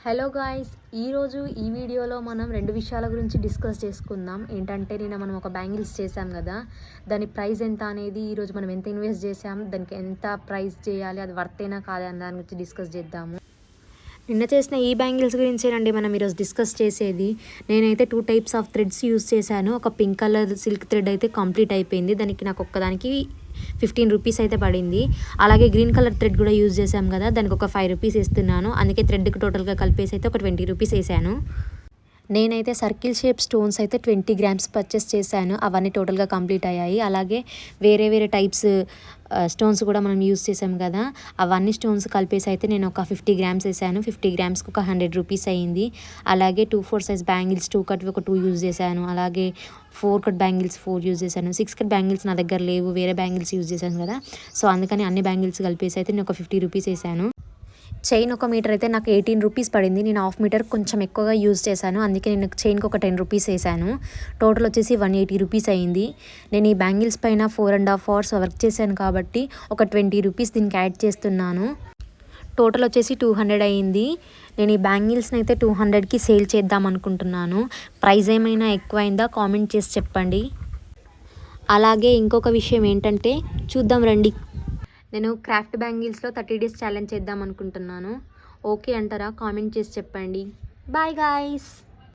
Hello guys, ఈరోజు ఈ వీడియోలో మనం రెండు విషయాల గురించి డిస్కస్ చేసుకుందాం. ఏంటంటే నిన్న మనం ఒక బ్యాంగిల్స్ చేసాం కదా, దాని ప్రైస్ ఎంత అనేది, ఈరోజు మనం ఎంత ఇన్వెస్ట్ చేసాం, దానికి ఎంత ప్రైస్ చేయాలి, అది వర్తేనా కాదా అని దాని గురించి డిస్కస్ చేద్దాము. నిన్న చేసిన ఈ బ్యాంగిల్స్ గురించేనండి మనం ఈరోజు డిస్కస్ చేసేది. నేనైతే 2 టైప్స్ ఆఫ్ థ్రెడ్స్ యూస్ చేశాను. ఒక పింక్ కలర్ సిల్క్ థ్రెడ్ అయితే కంప్లీట్ అయిపోయింది, దానికి నాకు ఒక్కదానికి 15 రూపీస్ అయితే పడింది. అలాగే గ్రీన్ కలర్ థ్రెడ్ కూడా యూజ్ చేసాం కదా, దానికి ఒక 5 రూపీస్ ఇస్తున్నాను. అందుకే థ్రెడ్కి టోటల్గా కలిపేసి అయితే ఒక 20 రూపీస్ వేసాను. నేనైతే సర్కిల్ షేప్ స్టోన్స్ అయితే 20 గ్రామ్స్ పర్చేస్ చేశాను. అవన్నీ టోటల్గా కంప్లీట్ అయ్యాయి. అలాగే వేరే వేరే టైప్స్ స్టోన్స్ కూడా మనం యూస్ చేసాం కదా, అవన్నీ స్టోన్స్ కలిపేసి అయితే నేను ఒక 50 గ్రామ్స్ వేసాను. 50 గ్రామ్స్కి ఒక 100 రూపీస్ అయ్యింది. అలాగే 2/4 సైజ్ బ్యాంగిల్స్ 2 కట్ ఒక 2 యూజ్ చేశాను. అలాగే 4 కట్ బ్యాంగిల్స్ 4 యూజ్ చేశాను. 6 కట్ బ్యాంగిల్స్ నా దగ్గర లేవు, వేరే బ్యాంగిల్స్ యూజ్ చేశాను కదా, సో అందుకని అన్ని బ్యాంగిల్స్ కలిపేసి అయితే నేను ఒక 50 రూపీస్ వేసాను. చైన్ ఒక మీటర్ అయితే నాకు 18 రూపీస్ పడింది. నేను హాఫ్ మీటర్ కొంచెం ఎక్కువగా యూజ్ చేశాను, అందుకే నేను చైన్కి ఒక 10 రూపీస్ వేసాను. టోటల్ వచ్చేసి 180 రూపీస్ అయింది. నేను ఈ బ్యాంగిల్స్ పైన 4.5 అవర్స్ వర్క్ చేశాను కాబట్టి ఒక 20 రూపీస్ దీనికి యాడ్ చేస్తున్నాను. టోటల్ వచ్చేసి 200 అయింది. నేను ఈ బ్యాంగిల్స్ని అయితే 200కి సేల్ చేద్దాం అనుకుంటున్నాను. ప్రైస్ ఏమైనా ఎక్కువైందా కామెంట్ చేసి చెప్పండి. అలాగే ఇంకొక విషయం ఏంటంటే, చూద్దాం రండి, నేను క్రాఫ్ట్ బ్యాంగిల్స్లో 30 డేస్ ఛాలెంజ్ చేద్దాం అనుకుంటున్నాను. ఓకే అంటారా? కామెంట్ చేసి చెప్పండి. Bye guys.